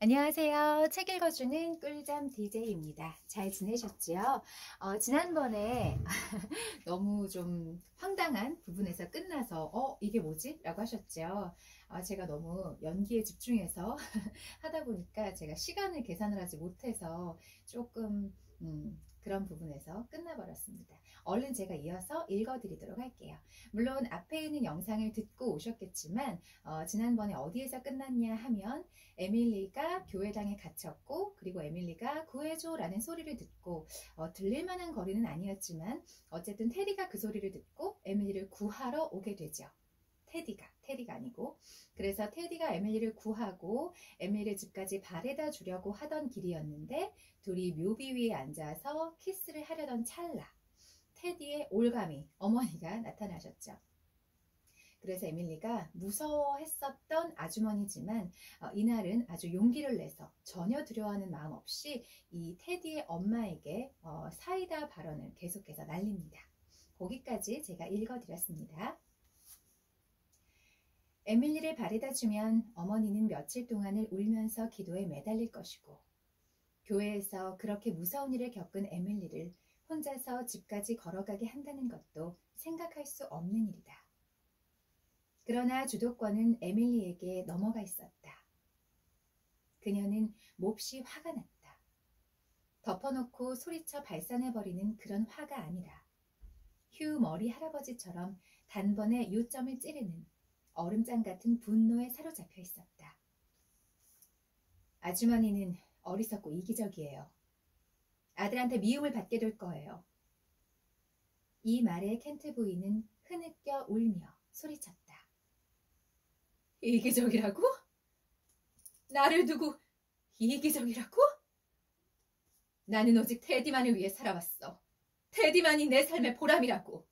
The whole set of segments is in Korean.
안녕하세요. 책 읽어주는 꿀잠 DJ입니다. 잘 지내셨지요? 지난번에 너무 좀 황당한 부분에서 끝나서 이게 뭐지? 라고 하셨죠? 제가 너무 연기에 집중해서 하다 보니까 제가 시간을 계산을 하지 못해서 조금 그런 부분에서 끝나버렸습니다. 얼른 제가 이어서 읽어드리도록 할게요. 물론 앞에 있는 영상을 듣고 오셨겠지만 지난번에 어디에서 끝났냐 하면 에밀리가 교회당에 갇혔고, 그리고 에밀리가 구해줘 라는 소리를 듣고 들릴만한 거리는 아니었지만 어쨌든 테디가 그 소리를 듣고 에밀리를 구하러 오게 되죠. 테디가 아니고. 그래서 테디가 에밀리를 구하고 에밀리를 집까지 바래다 주려고 하던 길이었는데, 둘이 묘비 위에 앉아서 키스를 하려던 찰나 테디의 올가미 어머니가 나타나셨죠. 그래서 에밀리가 무서워했었던 아주머니지만 이날은 아주 용기를 내서 전혀 두려워하는 마음 없이 이 테디의 엄마에게 사이다 발언을 계속해서 날립니다. 거기까지 제가 읽어드렸습니다. 에밀리를 바래다 주면 어머니는 며칠 동안을 울면서 기도에 매달릴 것이고, 교회에서 그렇게 무서운 일을 겪은 에밀리를 혼자서 집까지 걸어가게 한다는 것도 생각할 수 없는 일이다. 그러나 주도권은 에밀리에게 넘어가 있었다. 그녀는 몹시 화가 났다. 덮어놓고 소리쳐 발산해버리는 그런 화가 아니라 휴 머리 할아버지처럼 단번에 요점을 찌르는 얼음장 같은 분노에 사로잡혀 있었다. 아주머니는 어리석고 이기적이에요. 아들한테 미움을 받게 될 거예요. 이 말에 켄트 부인은 흐느껴 울며 소리쳤다. 이기적이라고? 나를 두고 이기적이라고? 나는 오직 테디만을 위해 살아왔어. 테디만이 내 삶의 보람이라고.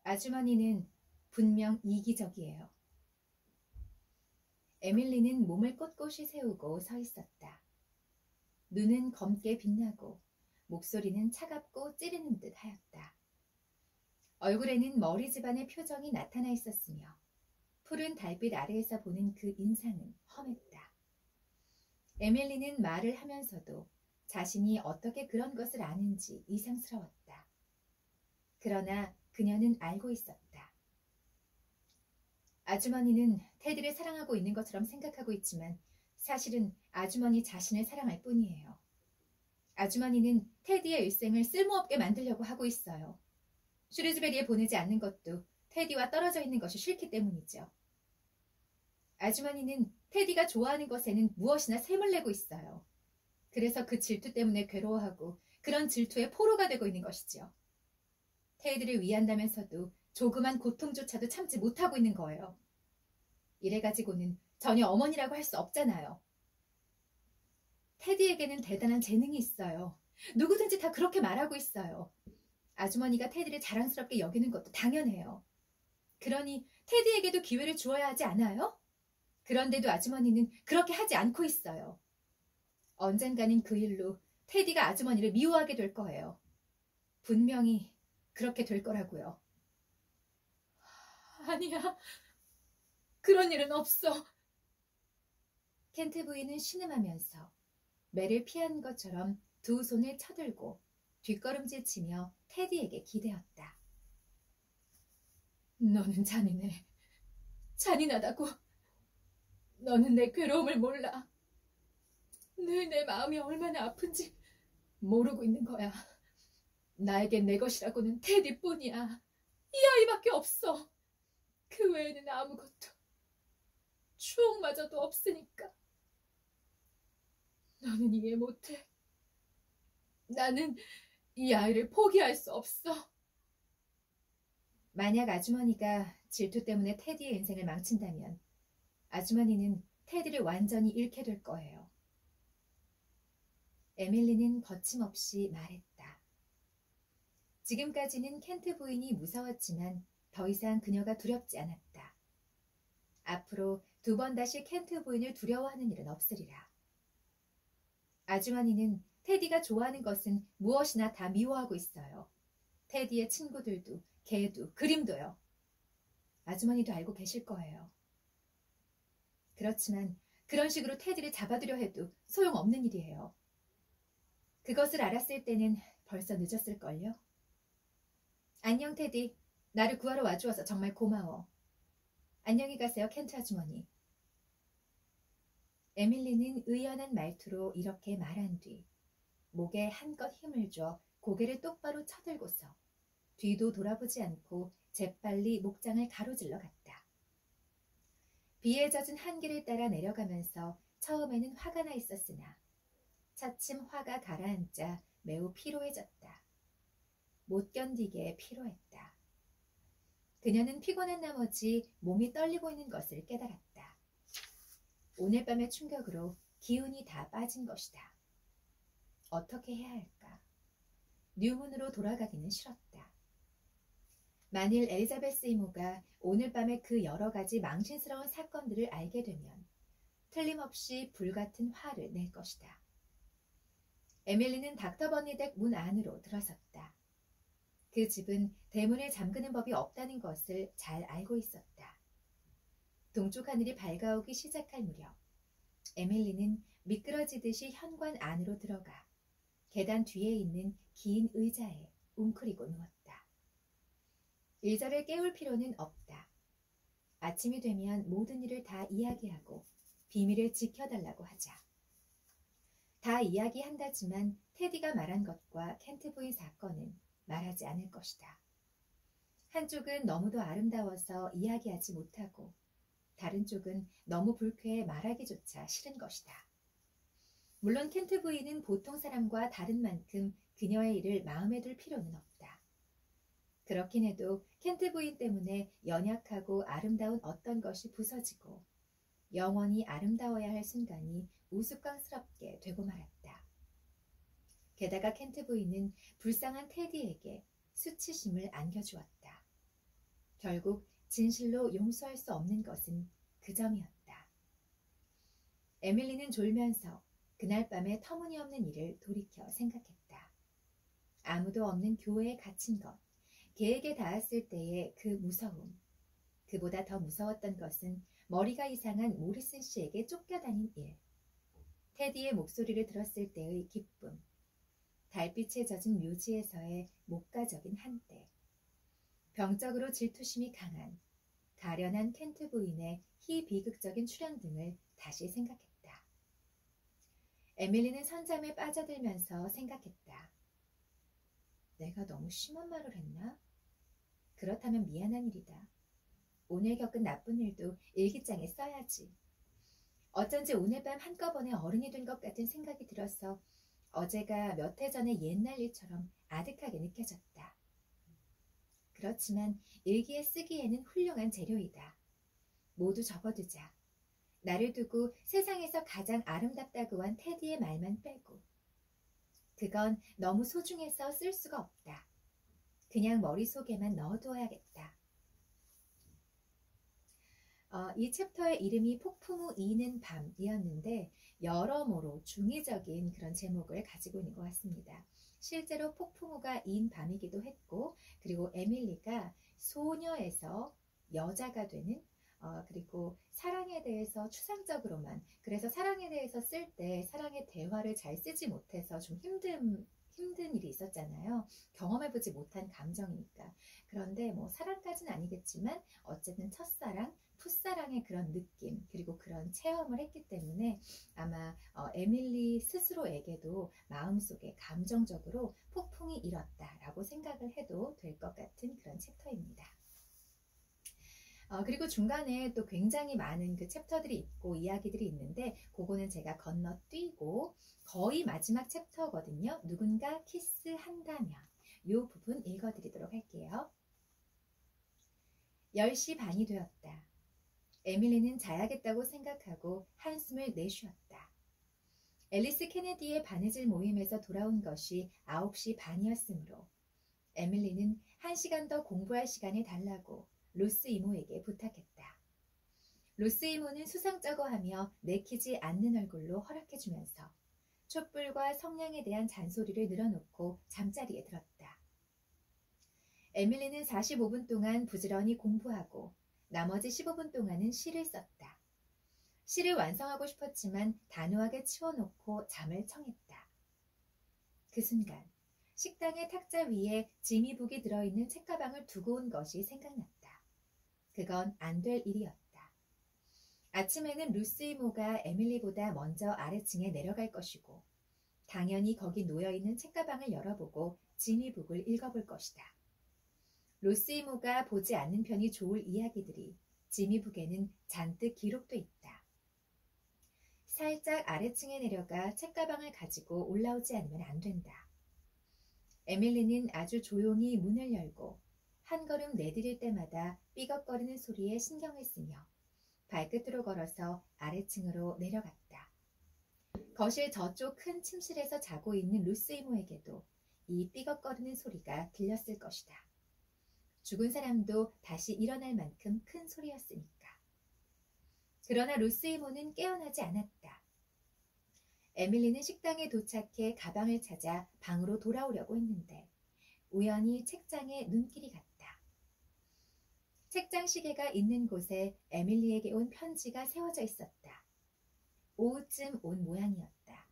아주머니는 분명 이기적이에요. 에밀리는 몸을 꼿꼿이 세우고 서 있었다. 눈은 검게 빛나고 목소리는 차갑고 찌르는 듯 하였다. 얼굴에는 머리 집안의 표정이 나타나 있었으며 푸른 달빛 아래에서 보는 그 인상은 험했다. 에밀리는 말을 하면서도 자신이 어떻게 그런 것을 아는지 이상스러웠다. 그러나 그녀는 알고 있었다. 아주머니는 테디를 사랑하고 있는 것처럼 생각하고 있지만 사실은 아주머니 자신을 사랑할 뿐이에요. 아주머니는 테디의 일생을 쓸모없게 만들려고 하고 있어요. 슈리즈베리에 보내지 않는 것도 테디와 떨어져 있는 것이 싫기 때문이죠. 아주머니는 테디가 좋아하는 것에는 무엇이나 샘을 내고 있어요. 그래서 그 질투 때문에 괴로워하고 그런 질투의 포로가 되고 있는 것이지요. 테디를 위한다면서도 조그만 고통조차도 참지 못하고 있는 거예요. 이래가지고는 전혀 어머니라고 할 수 없잖아요. 테디에게는 대단한 재능이 있어요. 누구든지 다 그렇게 말하고 있어요. 아주머니가 테디를 자랑스럽게 여기는 것도 당연해요. 그러니 테디에게도 기회를 주어야 하지 않아요? 그런데도 아주머니는 그렇게 하지 않고 있어요. 언젠가는 그 일로 테디가 아주머니를 미워하게 될 거예요. 분명히 그렇게 될 거라고요. 아니야. 그런 일은 없어. 켄트 부인은 신음하면서 매를 피한 것처럼 두 손을 쳐들고 뒷걸음질 치며 테디에게 기대었다. 너는 잔인해. 잔인하다고. 너는 내 괴로움을 몰라. 늘 내 마음이 얼마나 아픈지 모르고 있는 거야. 나에겐 내 것이라고는 테디뿐이야. 이 아이밖에 없어. 그 외에는 아무것도, 추억마저도 없으니까. 너는 이해 못해. 나는 이 아이를 포기할 수 없어. 만약 아주머니가 질투 때문에 테디의 인생을 망친다면 아주머니는 테디를 완전히 잃게 될 거예요. 에밀리는 거침없이 말했다. 지금까지는 켄트 부인이 무서웠지만 더 이상 그녀가 두렵지 않았다. 앞으로 두 번 다시 켄트 부인을 두려워하는 일은 없으리라. 아주머니는 테디가 좋아하는 것은 무엇이나 다 미워하고 있어요. 테디의 친구들도, 개도, 그림도요. 아주머니도 알고 계실 거예요. 그렇지만 그런 식으로 테디를 잡아두려 해도 소용없는 일이에요. 그것을 알았을 때는 벌써 늦었을걸요. 안녕, 테디. 나를 구하러 와주어서 정말 고마워. 안녕히 가세요, 켄트 아주머니. 에밀리는 의연한 말투로 이렇게 말한 뒤 목에 한껏 힘을 줘 고개를 똑바로 쳐들고서 뒤도 돌아보지 않고 재빨리 목장을 가로질러 갔다. 비에 젖은 한길을 따라 내려가면서 처음에는 화가 나 있었으나 차츰 화가 가라앉자 매우 피로해졌다. 못 견디게 피로했다. 그녀는 피곤한 나머지 몸이 떨리고 있는 것을 깨달았다. 오늘 밤의 충격으로 기운이 다 빠진 것이다. 어떻게 해야 할까? 뉴문으로 돌아가기는 싫었다. 만일 엘리자베스 이모가 오늘 밤에 그 여러 가지 망신스러운 사건들을 알게 되면 틀림없이 불같은 화를 낼 것이다. 에밀리는 닥터 버니덱 문 안으로 들어섰다. 그 집은 대문을 잠그는 법이 없다는 것을 잘 알고 있었다. 동쪽 하늘이 밝아오기 시작할 무렵 에밀리는 미끄러지듯이 현관 안으로 들어가 계단 뒤에 있는 긴 의자에 웅크리고 누웠다. 일자를 깨울 필요는 없다. 아침이 되면 모든 일을 다 이야기하고 비밀을 지켜달라고 하자. 다 이야기한다지만 테디가 말한 것과 켄트부인 사건은 말하지 않을 것이다. 한쪽은 너무도 아름다워서 이야기하지 못하고 다른 쪽은 너무 불쾌해 말하기조차 싫은 것이다. 물론 켄트 부인은 보통 사람과 다른 만큼 그녀의 일을 마음에 둘 필요는 없다. 그렇긴 해도 켄트 부인 때문에 연약하고 아름다운 어떤 것이 부서지고 영원히 아름다워야 할 순간이 우스꽝스럽게 되고 말았다. 게다가 켄트 부인은 불쌍한 테디에게 수치심을 안겨주었다. 결국 진실로 용서할 수 없는 것은 그 점이었다. 에밀리는 졸면서 그날 밤의 터무니없는 일을 돌이켜 생각했다. 아무도 없는 교회에 갇힌 것, 계획에 닿았을 때의 그 무서움. 그보다 더 무서웠던 것은 머리가 이상한 모리슨 씨에게 쫓겨다닌 일. 테디의 목소리를 들었을 때의 기쁨. 달빛에 젖은 묘지에서의 목가적인 한때. 병적으로 질투심이 강한 가련한 켄트 부인의 희비극적인 출연 등을 다시 생각했다. 에밀리는 선잠에 빠져들면서 생각했다. 내가 너무 심한 말을 했나? 그렇다면 미안한 일이다. 오늘 겪은 나쁜 일도 일기장에 써야지. 어쩐지 오늘 밤 한꺼번에 어른이 된 것 같은 생각이 들어서 어제가 몇 해 전의 옛날 일처럼 아득하게 느껴졌다. 그렇지만 일기에 쓰기에는 훌륭한 재료이다. 모두 접어두자. 나를 두고 세상에서 가장 아름답다고 한 테디의 말만 빼고. 그건 너무 소중해서 쓸 수가 없다. 그냥 머릿속에만 넣어두어야겠다. 이 챕터의 이름이 폭풍 후 이는 밤이었는데 여러모로 중의적인 그런 제목을 가지고 있는 것 같습니다. 실제로 폭풍 후가 인 밤이기도 했고, 그리고 에밀리가 소녀에서 여자가 되는, 그리고 사랑에 대해서 추상적으로만, 그래서 사랑에 대해서 쓸 때 사랑의 대화를 잘 쓰지 못해서 좀 힘든 일이 있었잖아요. 경험해보지 못한 감정이니까. 그런데 뭐 사랑까지는 아니겠지만 어쨌든 첫사랑, 풋사랑의 그런 느낌, 그리고 그런 체험을 했기 때문에 아마 에밀리 스스로에게도 마음속에 감정적으로 폭풍이 일었다라고 생각을 해도 될 것 같은 그런 챕터입니다. 그리고 중간에 또 굉장히 많은 그 챕터들이 있고 이야기들이 있는데 그거는 제가 건너뛰고 거의 마지막 챕터거든요. 누군가 키스한다면 이 부분 읽어드리도록 할게요. 10시 반이 되었다. 에밀리는 자야겠다고 생각하고 한숨을 내쉬었다. 앨리스 케네디의 바느질 모임에서 돌아온 것이 9시 반이었으므로 에밀리는 1시간 더 공부할 시간을 달라고 로스 이모에게 부탁했다. 로스 이모는 수상쩍어하며 내키지 않는 얼굴로 허락해주면서 촛불과 성냥에 대한 잔소리를 늘어놓고 잠자리에 들었다. 에밀리는 45분 동안 부지런히 공부하고 나머지 15분 동안은 시를 썼다. 시를 완성하고 싶었지만 단호하게 치워놓고 잠을 청했다. 그 순간 식당의 탁자 위에 지미북이 들어있는 책가방을 두고 온 것이 생각났다. 그건 안 될 일이었다. 아침에는 루스 이모가 에밀리보다 먼저 아래층에 내려갈 것이고 당연히 거기 놓여있는 책가방을 열어보고 지미북을 읽어볼 것이다. 루스 이모가 보지 않는 편이 좋을 이야기들이 지미북에는 잔뜩 기록돼 있다. 살짝 아래층에 내려가 책가방을 가지고 올라오지 않으면 안 된다. 에밀리는 아주 조용히 문을 열고 한 걸음 내디딜 때마다 삐걱거리는 소리에 신경을 쓰며 발끝으로 걸어서 아래층으로 내려갔다. 거실 저쪽 큰 침실에서 자고 있는 루스 이모에게도 이 삐걱거리는 소리가 들렸을 것이다. 죽은 사람도 다시 일어날 만큼 큰 소리였으니까. 그러나 루스 이모는 깨어나지 않았다. 에밀리는 식당에 도착해 가방을 찾아 방으로 돌아오려고 했는데 우연히 책장에 눈길이 갔다. 책장 시계가 있는 곳에 에밀리에게 온 편지가 세워져 있었다. 오후쯤 온 모양이었다.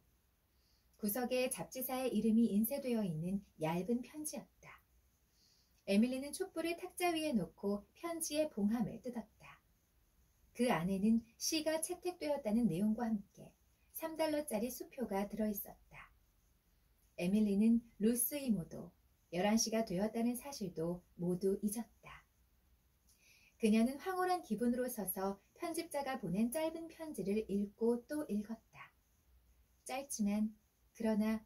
구석에 잡지사의 이름이 인쇄되어 있는 얇은 편지였다. 에밀리는 촛불을 탁자 위에 놓고 편지의 봉함을 뜯었다. 그 안에는 시가 채택되었다는 내용과 함께 $3짜리 수표가 들어있었다. 에밀리는 루스 이모도 11시가 되었다는 사실도 모두 잊었다. 그녀는 황홀한 기분으로 서서 편집자가 보낸 짧은 편지를 읽고 또 읽었다. 짧지만 그러나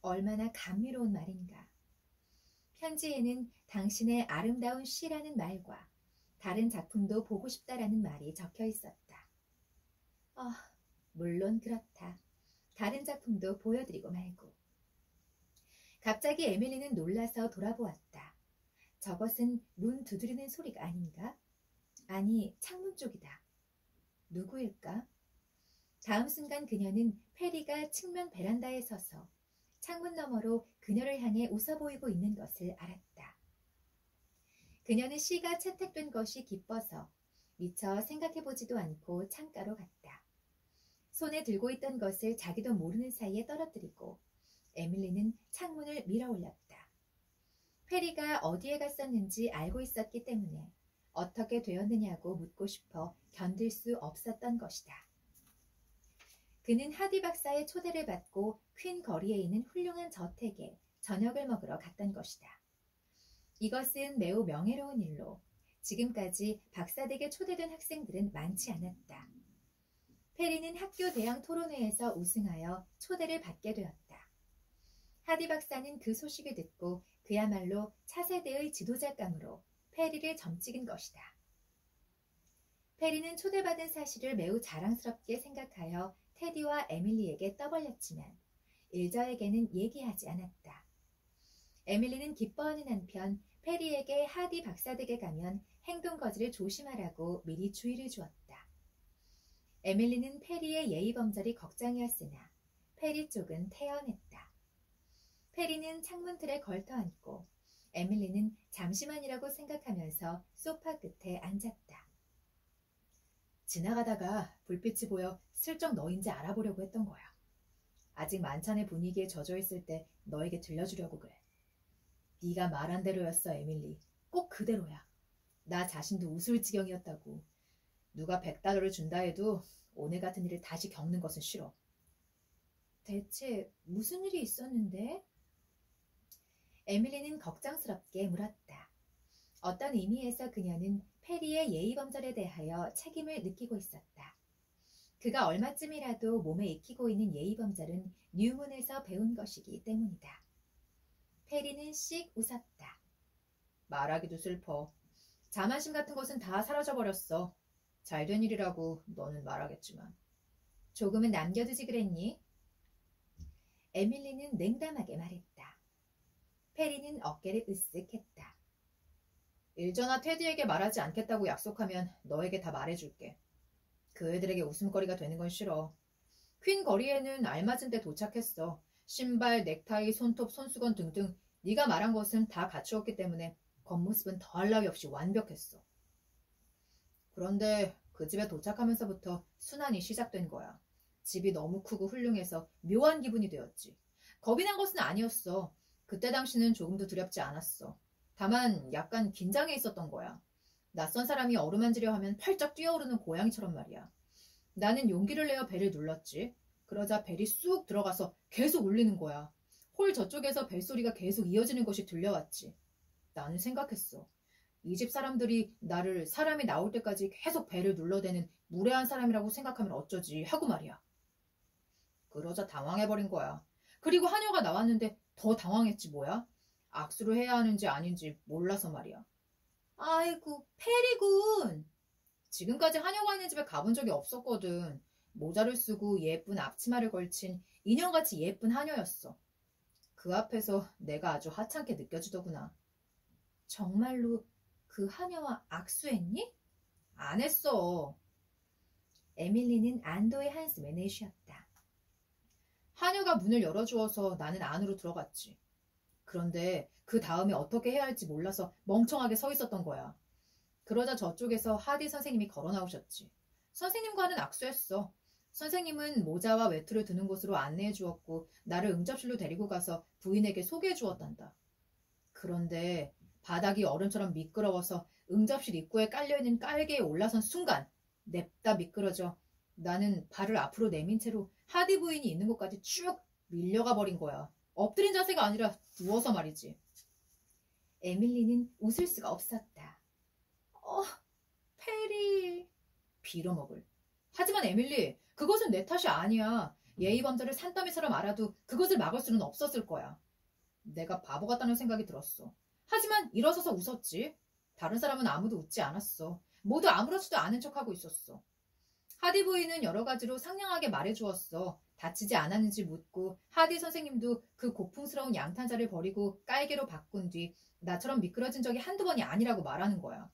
얼마나 감미로운 말인가. 편지에는 당신의 아름다운 시라는 말과 다른 작품도 보고 싶다라는 말이 적혀 있었다. 물론 그렇다. 다른 작품도 보여드리고 말고. 갑자기 에밀리는 놀라서 돌아보았다. 저것은 문 두드리는 소리가 아닌가? 아니, 창문 쪽이다. 누구일까? 다음 순간 그녀는 페리가 측면 베란다에 서서 창문 너머로 그녀를 향해 웃어 보이고 있는 것을 알았다. 그녀는 시가 채택된 것이 기뻐서 미처 생각해보지도 않고 창가로 갔다. 손에 들고 있던 것을 자기도 모르는 사이에 떨어뜨리고 에밀리는 창문을 밀어 올렸다. 페리가 어디에 갔었는지 알고 있었기 때문에 어떻게 되었느냐고 묻고 싶어 견딜 수 없었던 것이다. 그는 하디 박사의 초대를 받고 퀸 거리에 있는 훌륭한 저택에 저녁을 먹으러 갔던 것이다. 이것은 매우 명예로운 일로 지금까지 박사댁에 초대된 학생들은 많지 않았다. 페리는 학교 대항 토론회에서 우승하여 초대를 받게 되었다. 하디 박사는 그 소식을 듣고 그야말로 차세대의 지도자감으로 페리를 점찍은 것이다. 페리는 초대받은 사실을 매우 자랑스럽게 생각하여 테디와 에밀리에게 떠벌렸지만 일저에게는 얘기하지 않았다. 에밀리는 기뻐하는 한편 페리에게 하디 박사댁에 가면 행동거지를 조심하라고 미리 주의를 주었다. 에밀리는 페리의 예의범절이 걱정이었으나 페리 쪽은 태연했다. 페리는 창문틀에 걸터앉고 에밀리는 잠시만이라고 생각하면서 소파 끝에 앉았다. 지나가다가 불빛이 보여 슬쩍 너인지 알아보려고 했던 거야. 아직 만찬의 분위기에 젖어있을 때 너에게 들려주려고 그래. 네가 말한 대로였어, 에밀리. 꼭 그대로야. 나 자신도 웃을 지경이었다고. 누가 $100를 준다 해도 오늘 같은 일을 다시 겪는 것은 싫어. 대체 무슨 일이 있었는데? 에밀리는 걱정스럽게 물었다. 어떤 의미에서 그녀는 페리의 예의범절에 대하여 책임을 느끼고 있었다. 그가 얼마쯤이라도 몸에 익히고 있는 예의범절은 뉴문에서 배운 것이기 때문이다. 페리는 씩 웃었다. 말하기도 슬퍼. 자만심 같은 것은 다 사라져버렸어. 잘된 일이라고 너는 말하겠지만. 조금은 남겨두지 그랬니? 에밀리는 냉담하게 말했다. 페리는 어깨를 으쓱했다. 일전화 테디에게 말하지 않겠다고 약속하면 너에게 다 말해줄게. 그 애들에게 웃음거리가 되는 건 싫어. 퀸 거리에는 알맞은 때 도착했어. 신발, 넥타이, 손톱, 손수건 등등 네가 말한 것은 다 갖추었기 때문에 겉모습은 더할 나위 없이 완벽했어. 그런데 그 집에 도착하면서부터 순환이 시작된 거야. 집이 너무 크고 훌륭해서 묘한 기분이 되었지. 겁이 난 것은 아니었어. 그때 당시는 조금도 두렵지 않았어. 다만 약간 긴장해 있었던 거야. 낯선 사람이 어루만지려 하면 팔짝 뛰어오르는 고양이처럼 말이야. 나는 용기를 내어 벨을 눌렀지. 그러자 벨이 쑥 들어가서 계속 울리는 거야. 홀 저쪽에서 벨소리가 계속 이어지는 것이 들려왔지. 나는 생각했어. 이 집 사람들이 나를 사람이 나올 때까지 계속 벨을 눌러대는 무례한 사람이라고 생각하면 어쩌지 하고 말이야. 그러자 당황해버린 거야. 그리고 하녀가 나왔는데 더 당황했지 뭐야. 악수를 해야 하는지 아닌지 몰라서 말이야. 아이고, 페리군. 지금까지 하녀가 있는 집에 가본 적이 없었거든. 모자를 쓰고 예쁜 앞치마를 걸친 인형같이 예쁜 하녀였어. 그 앞에서 내가 아주 하찮게 느껴지더구나. 정말로 그 하녀와 악수했니? 안 했어. 에밀리는 안도의 한숨에 내쉬었다. 하녀가 문을 열어주어서 나는 안으로 들어갔지. 그런데 그 다음에 어떻게 해야 할지 몰라서 멍청하게 서 있었던 거야. 그러자 저쪽에서 하디 선생님이 걸어 나오셨지. 선생님과는 악수했어. 선생님은 모자와 외투를 두는 곳으로 안내해 주었고 나를 응접실로 데리고 가서 부인에게 소개해 주었단다. 그런데 바닥이 얼음처럼 미끄러워서 응접실 입구에 깔려있는 깔개에 올라선 순간 냅다 미끄러져 나는 발을 앞으로 내민 채로 하디 부인이 있는 곳까지 쭉 밀려가 버린 거야. 엎드린 자세가 아니라 누워서 말이지. 에밀리는 웃을 수가 없었다. 페리. 빌어먹을. 하지만 에밀리, 그것은 내 탓이 아니야. 예의범절을 산더미처럼 알아도 그것을 막을 수는 없었을 거야. 내가 바보 같다는 생각이 들었어. 하지만 일어서서 웃었지. 다른 사람은 아무도 웃지 않았어. 모두 아무렇지도 않은 척하고 있었어. 하디 부인은 여러 가지로 상냥하게 말해주었어. 다치지 않았는지 묻고 하디 선생님도 그 고풍스러운 양탄자를 버리고 깔개로 바꾼 뒤 나처럼 미끄러진 적이 한두 번이 아니라고 말하는 거야.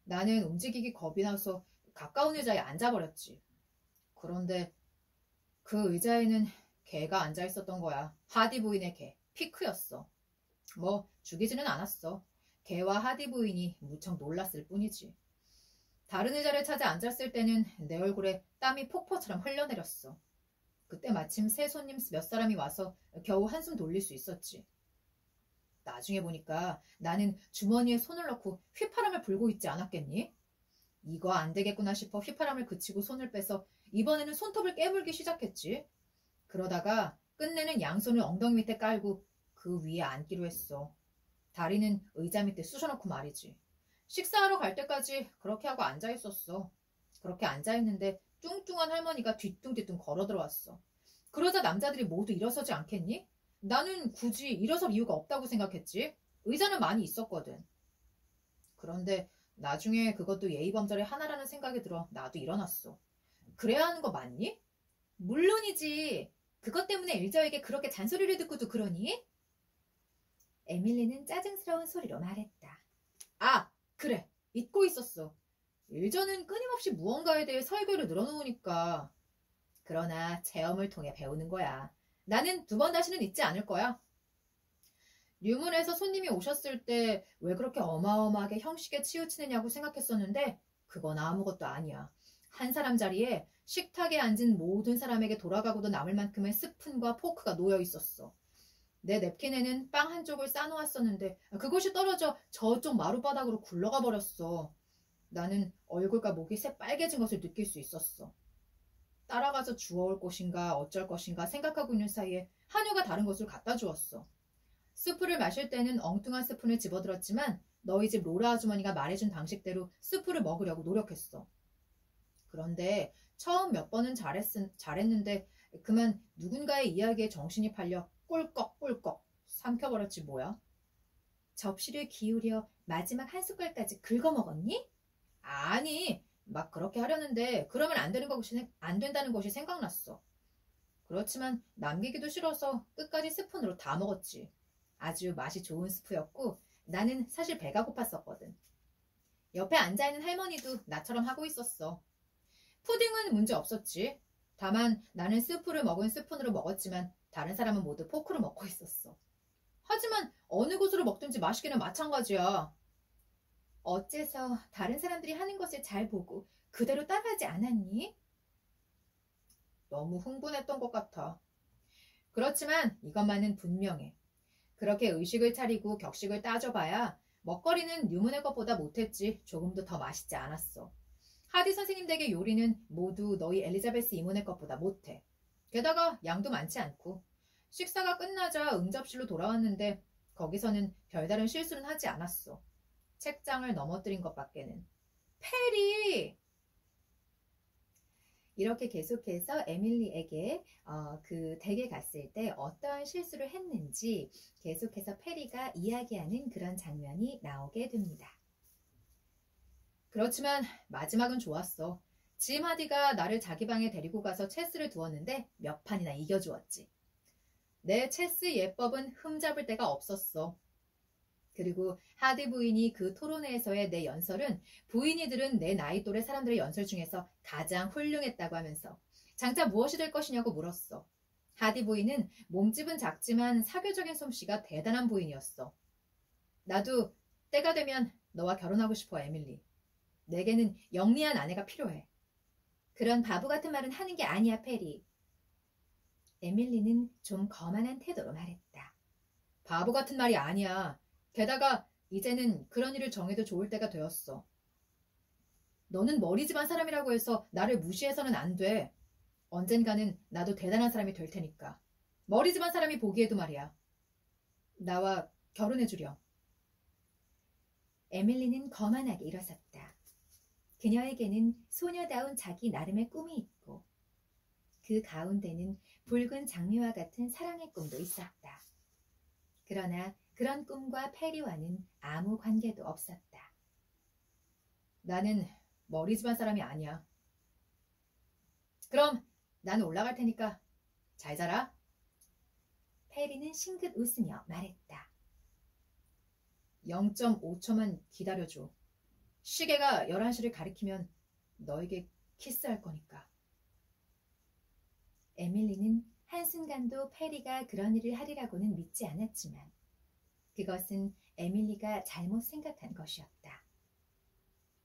나는 움직이기 겁이 나서 가까운 의자에 앉아버렸지. 그런데 그 의자에는 개가 앉아 있었던 거야. 하디 부인의 개, 피크였어. 뭐 죽이지는 않았어. 개와 하디 부인이 무척 놀랐을 뿐이지. 다른 의자를 찾아 앉았을 때는 내 얼굴에 땀이 폭포처럼 흘러내렸어. 그때 마침 새 손님 몇 사람이 와서 겨우 한숨 돌릴 수 있었지. 나중에 보니까 나는 주머니에 손을 넣고 휘파람을 불고 있지 않았겠니? 이거 안 되겠구나 싶어 휘파람을 그치고 손을 빼서 이번에는 손톱을 깨물기 시작했지. 그러다가 끝내는 양손을 엉덩이 밑에 깔고 그 위에 앉기로 했어. 다리는 의자 밑에 쑤셔놓고 말이지. 식사하러 갈 때까지 그렇게 하고 앉아있었어. 그렇게 앉아있는데 뚱뚱한 할머니가 뒤뚱뒤뚱 걸어 들어왔어. 그러자 남자들이 모두 일어서지 않겠니? 나는 굳이 일어설 이유가 없다고 생각했지. 의자는 많이 있었거든. 그런데 나중에 그것도 예의범절의 하나라는 생각이 들어 나도 일어났어. 그래야 하는 거 맞니? 물론이지. 그것 때문에 일저에게 그렇게 잔소리를 듣고도 그러니? 에밀리는 짜증스러운 소리로 말했다. 아, 그래. 잊고 있었어. 일저는 끊임없이 무언가에 대해 설교를 늘어놓으니까. 그러나 체험을 통해 배우는 거야. 나는 두 번 다시는 잊지 않을 거야. 류문에서 손님이 오셨을 때 왜 그렇게 어마어마하게 형식에 치우치느냐고 생각했었는데 그건 아무것도 아니야. 한 사람 자리에 식탁에 앉은 모든 사람에게 돌아가고도 남을 만큼의 스푼과 포크가 놓여 있었어. 내 냅킨에는 빵 한쪽을 싸놓았었는데 그것이 떨어져 저쪽 마룻바닥으로 굴러가 버렸어. 나는 얼굴과 목이 새빨개진 것을 느낄 수 있었어. 따라가서 주워올 것인가 어쩔 것인가 생각하고 있는 사이에 하녀가 다른 것을 갖다 주었어. 스프를 마실 때는 엉뚱한 스푼을 집어들었지만 너희 집 로라 아주머니가 말해준 방식대로 스프를 먹으려고 노력했어. 그런데 처음 몇 번은 잘했는데 그만 누군가의 이야기에 정신이 팔려 꿀꺽꿀꺽 삼켜버렸지 뭐야. 접시를 기울여 마지막 한 숟갈까지 긁어먹었니? 아니, 막 그렇게 하려는데 그러면 안 된다는 것이 생각났어. 그렇지만 남기기도 싫어서 끝까지 스푼으로 다 먹었지. 아주 맛이 좋은 스프였고 나는 사실 배가 고팠었거든. 옆에 앉아있는 할머니도 나처럼 하고 있었어. 푸딩은 문제 없었지. 다만 나는 스프를 먹은 스푼으로 먹었지만 다른 사람은 모두 포크로 먹고 있었어. 하지만 어느 곳으로 먹든지 맛있기는 마찬가지야. 어째서 다른 사람들이 하는 것을 잘 보고 그대로 따라하지 않았니? 너무 흥분했던 것 같아. 그렇지만 이것만은 분명해. 그렇게 의식을 차리고 격식을 따져봐야 먹거리는 유문의 것보다 못했지 조금도 더 맛있지 않았어. 하디 선생님 댁의 요리는 모두 너희 엘리자베스 이모네 것보다 못해. 게다가 양도 많지 않고. 식사가 끝나자 응접실로 돌아왔는데 거기서는 별다른 실수는 하지 않았어. 책장을 넘어뜨린 것밖에는. 페리! 이렇게 계속해서 에밀리에게 그 댁에 갔을 때 어떠한 실수를 했는지 계속해서 페리가 이야기하는 그런 장면이 나오게 됩니다. 그렇지만 마지막은 좋았어. 짐 하디가 나를 자기 방에 데리고 가서 체스를 두었는데 몇 판이나 이겨주었지. 내 체스 예법은 흠잡을 데가 없었어. 그리고 하디 부인이 그 토론회에서의 내 연설은 부인이들은 내 나이 또래 사람들의 연설 중에서 가장 훌륭했다고 하면서 장차 무엇이 될 것이냐고 물었어. 하디 부인은 몸집은 작지만 사교적인 솜씨가 대단한 부인이었어. 나도 때가 되면 너와 결혼하고 싶어, 에밀리. 내게는 영리한 아내가 필요해. 그런 바보 같은 말은 하는 게 아니야, 페리. 에밀리는 좀 거만한 태도로 말했다. 바보 같은 말이 아니야. 게다가 이제는 그런 일을 정해도 좋을 때가 되었어. 너는 머리 집안 사람이라고 해서 나를 무시해서는 안 돼. 언젠가는 나도 대단한 사람이 될 테니까. 머리 집안 사람이 보기에도 말이야. 나와 결혼해주렴. 에밀리는 거만하게 일어섰다. 그녀에게는 소녀다운 자기 나름의 꿈이 있고 그 가운데는 붉은 장미와 같은 사랑의 꿈도 있었다. 그러나 그런 꿈과 페리와는 아무 관계도 없었다. 나는 머리 집안 사람이 아니야. 그럼 나는 올라갈 테니까 잘 자라. 페리는 싱긋 웃으며 말했다. 0.5초만 기다려줘. 시계가 11시를 가리키면 너에게 키스할 거니까. 에밀리는 한순간도 페리가 그런 일을 하리라고는 믿지 않았지만 그것은 에밀리가 잘못 생각한 것이었다.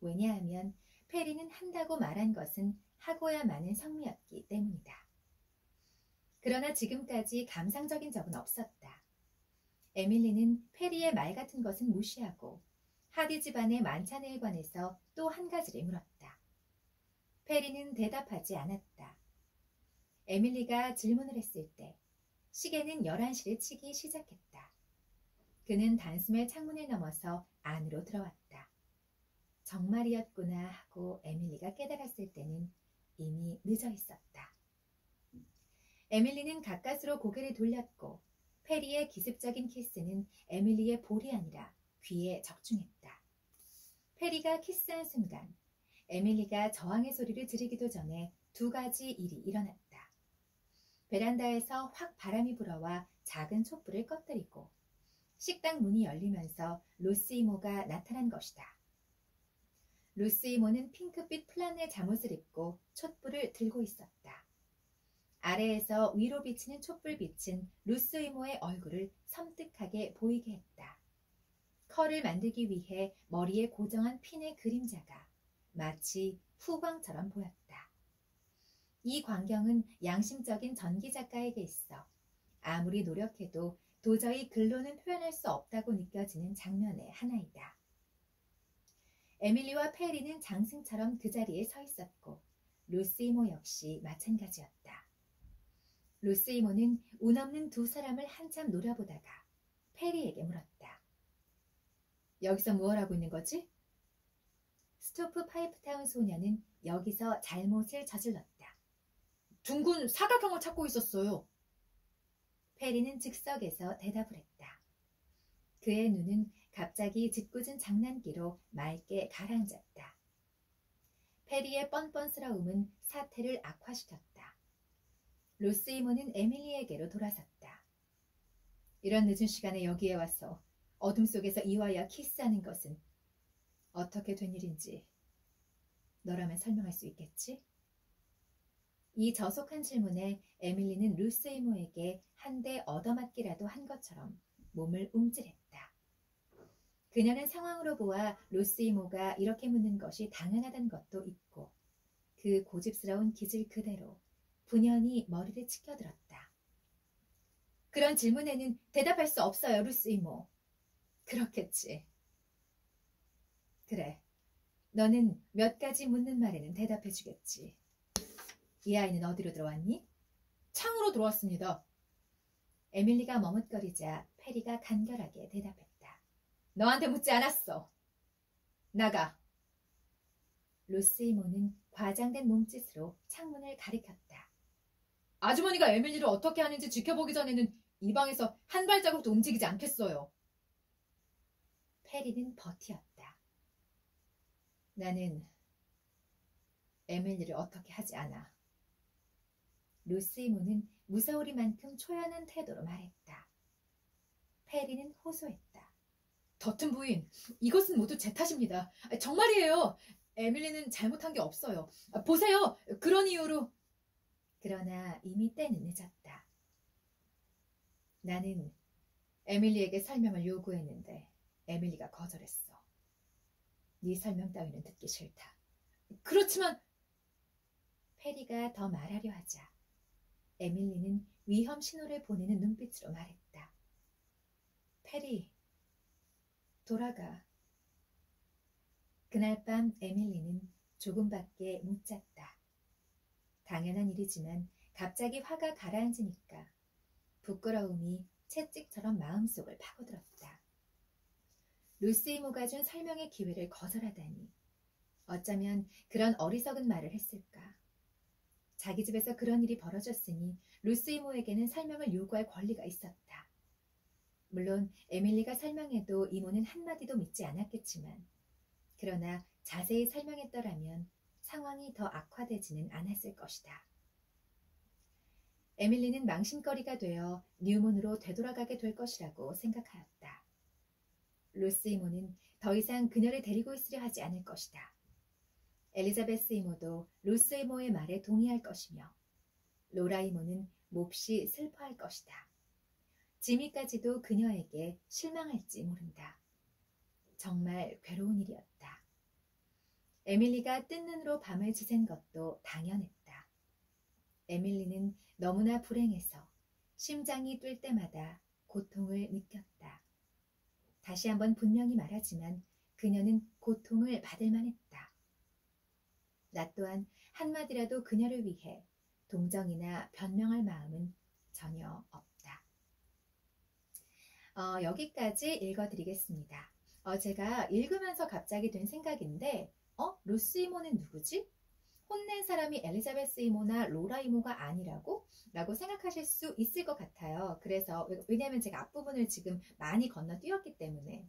왜냐하면 페리는 한다고 말한 것은 하고야 마는 성미였기 때문이다. 그러나 지금까지 감상적인 적은 없었다. 에밀리는 페리의 말 같은 것은 무시하고 하디 집안의 만찬에 관해서 또 한 가지를 물었다. 페리는 대답하지 않았다. 에밀리가 질문을 했을 때 시계는 11시를 치기 시작했다. 그는 단숨에 창문을 넘어서 안으로 들어왔다. 정말이었구나 하고 에밀리가 깨달았을 때는 이미 늦어 있었다. 에밀리는 가까스로 고개를 돌렸고 페리의 기습적인 키스는 에밀리의 볼이 아니라 귀에 적중했다. 페리가 키스한 순간 에밀리가 저항의 소리를 지르기도 전에 두 가지 일이 일어났다. 베란다에서 확 바람이 불어와 작은 촛불을 꺼뜨리고 식당 문이 열리면서 루스 이모가 나타난 것이다. 루스 이모는 핑크빛 플란의 잠옷을 입고 촛불을 들고 있었다. 아래에서 위로 비치는 촛불빛은 루스 이모의 얼굴을 섬뜩하게 보이게 했다. 컬을 만들기 위해 머리에 고정한 핀의 그림자가 마치 후광처럼 보였다. 이 광경은 양심적인 전기 작가에게 있어 아무리 노력해도 도저히 글로는 표현할 수 없다고 느껴지는 장면의 하나이다. 에밀리와 페리는 장승처럼 그 자리에 서 있었고 루스 이모 역시 마찬가지였다. 루스 이모는 운 없는 두 사람을 한참 노려보다가 페리에게 물었다. 여기서 무얼 하고 있는 거지? 스토프 파이프타운 소녀는 여기서 잘못을 저질렀다. 둥근 사각형을 찾고 있었어요. 페리는 즉석에서 대답을 했다. 그의 눈은 갑자기 짓궂은 장난기로 맑게 가라앉았다. 페리의 뻔뻔스러움은 사태를 악화시켰다. 루스 이모는 에밀리에게로 돌아섰다. 이런 늦은 시간에 여기에 와서 어둠 속에서 이와야 키스하는 것은 어떻게 된 일인지 너라면 설명할 수 있겠지? 이 저속한 질문에 에밀리는 루스 이모에게 한 대 얻어맞기라도 한 것처럼 몸을 움찔했다. 그녀는 상황으로 보아 로스 이모가 이렇게 묻는 것이 당연하다는 것도 있고 그 고집스러운 기질 그대로 분연히 머리를 치켜들었다. 그런 질문에는 대답할 수 없어요, 루스 이모. 그렇겠지. 그래, 너는 몇 가지 묻는 말에는 대답해 주겠지. 이 아이는 어디로 들어왔니? 창으로 들어왔습니다. 에밀리가 머뭇거리자 페리가 간결하게 대답했다. 너한테 묻지 않았어. 나가. 로스 이모는 과장된 몸짓으로 창문을 가리켰다. 아주머니가 에밀리를 어떻게 하는지 지켜보기 전에는 이 방에서 한 발자국도 움직이지 않겠어요. 페리는 버티었다. 나는 에밀리를 어떻게 하지 않아. 로스 이모는 무서우리만큼 초연한 태도로 말했다. 페리는 호소했다. 더튼 부인, 이것은 모두 제 탓입니다. 정말이에요. 에밀리는 잘못한 게 없어요. 보세요. 그런 이유로. 그러나 이미 때는 늦었다. 나는 에밀리에게 설명을 요구했는데 에밀리가 거절했어. 네 설명 따위는 듣기 싫다. 그렇지만 페리가 더 말하려 하자 에밀리는 위험 신호를 보내는 눈빛으로 말했다. 페리, 돌아가. 그날 밤 에밀리는 조금밖에 못 잤다. 당연한 일이지만 갑자기 화가 가라앉으니까 부끄러움이 채찍처럼 마음속을 파고들었다. 루스 이모가 준 설명의 기회를 거절하다니 어쩌면 그런 어리석은 말을 했을까. 자기 집에서 그런 일이 벌어졌으니 루스 이모에게는 설명을 요구할 권리가 있었다. 물론 에밀리가 설명해도 이모는 한마디도 믿지 않았겠지만 그러나 자세히 설명했더라면 상황이 더 악화되지는 않았을 것이다. 에밀리는 망신거리가 되어 뉴몬으로 되돌아가게 될 것이라고 생각하였다. 루스 이모는 더 이상 그녀를 데리고 있으려 하지 않을 것이다. 엘리자베스 이모도 루스 이모의 말에 동의할 것이며 로라 이모는 몹시 슬퍼할 것이다. 지미까지도 그녀에게 실망할지 모른다. 정말 괴로운 일이었다. 에밀리가 뜬 눈으로 밤을 지샌 것도 당연했다. 에밀리는 너무나 불행해서 심장이 뛸 때마다 고통을 느꼈다. 다시 한번 분명히 말하지만 그녀는 고통을 받을 만했다. 나 또한 한마디라도 그녀를 위해 동정이나 변명할 마음은 전혀 없다. 여기까지 읽어드리겠습니다. 제가 읽으면서 갑자기 든 생각인데 루스 이모는 누구지? 혼낸 사람이 엘리자베스 이모나 로라 이모가 아니라고? 라고 생각하실 수 있을 것 같아요. 그래서 왜냐하면 제가 앞부분을 지금 많이 건너뛰었기 때문에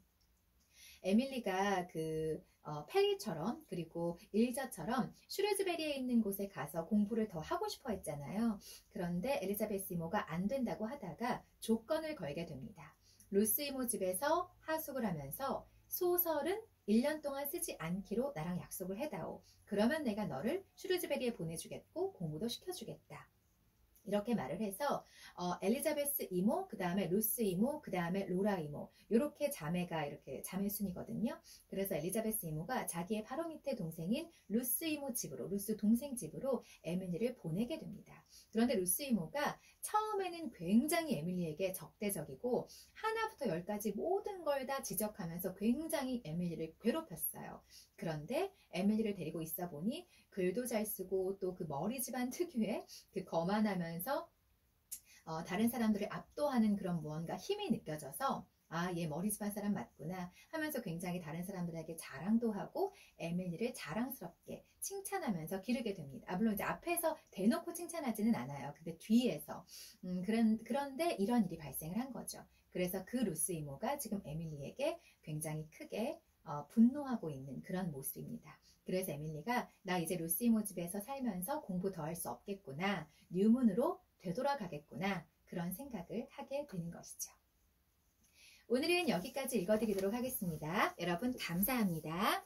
에밀리가 페리처럼 그리고 일저처럼 슈르즈베리에 있는 곳에 가서 공부를 더 하고 싶어 했잖아요. 그런데 엘리자베스 이모가 안 된다고 하다가 조건을 걸게 됩니다. 루스 이모 집에서 하숙을 하면서 소설은 1년 동안 쓰지 않기로 나랑 약속을 해다오. 그러면 내가 너를 슈르즈베리에 보내주겠고 공부도 시켜주겠다. 이렇게 말을 해서 엘리자베스 이모, 그 다음에 루스 이모, 그 다음에 로라 이모 이렇게 자매가 이렇게 자매 순이거든요. 그래서 엘리자베스 이모가 자기의 바로 밑에 동생인 루스 이모 집으로, 루스 동생 집으로 에밀리를 보내게 됩니다. 그런데 루스 이모가 처음에는 굉장히 에밀리에게 적대적이고 하나부터 열까지 모든 걸 다 지적하면서 굉장히 에밀리를 괴롭혔어요. 그런데 에밀리를 데리고 있어 보니 글도 잘 쓰고 또 그 머리 집안 특유의 그 거만하면서 다른 사람들을 압도하는 그런 무언가 힘이 느껴져서 얘 머리 집안 사람 맞구나 하면서 굉장히 다른 사람들에게 자랑도 하고 에밀리를 자랑스럽게 칭찬하면서 기르게 됩니다. 물론 이제 앞에서 대놓고 칭찬하지는 않아요. 근데 뒤에서 그런데 이런 일이 발생을 한 거죠. 그래서 그 루스 이모가 지금 에밀리에게 굉장히 크게 분노하고 있는 그런 모습입니다. 그래서 에밀리가 나 이제 루스 이모 집에서 살면서 공부 더 할 수 없겠구나, 뉴문으로 되돌아가겠구나, 그런 생각을 하게 되는 것이죠. 오늘은 여기까지 읽어드리도록 하겠습니다. 여러분 감사합니다.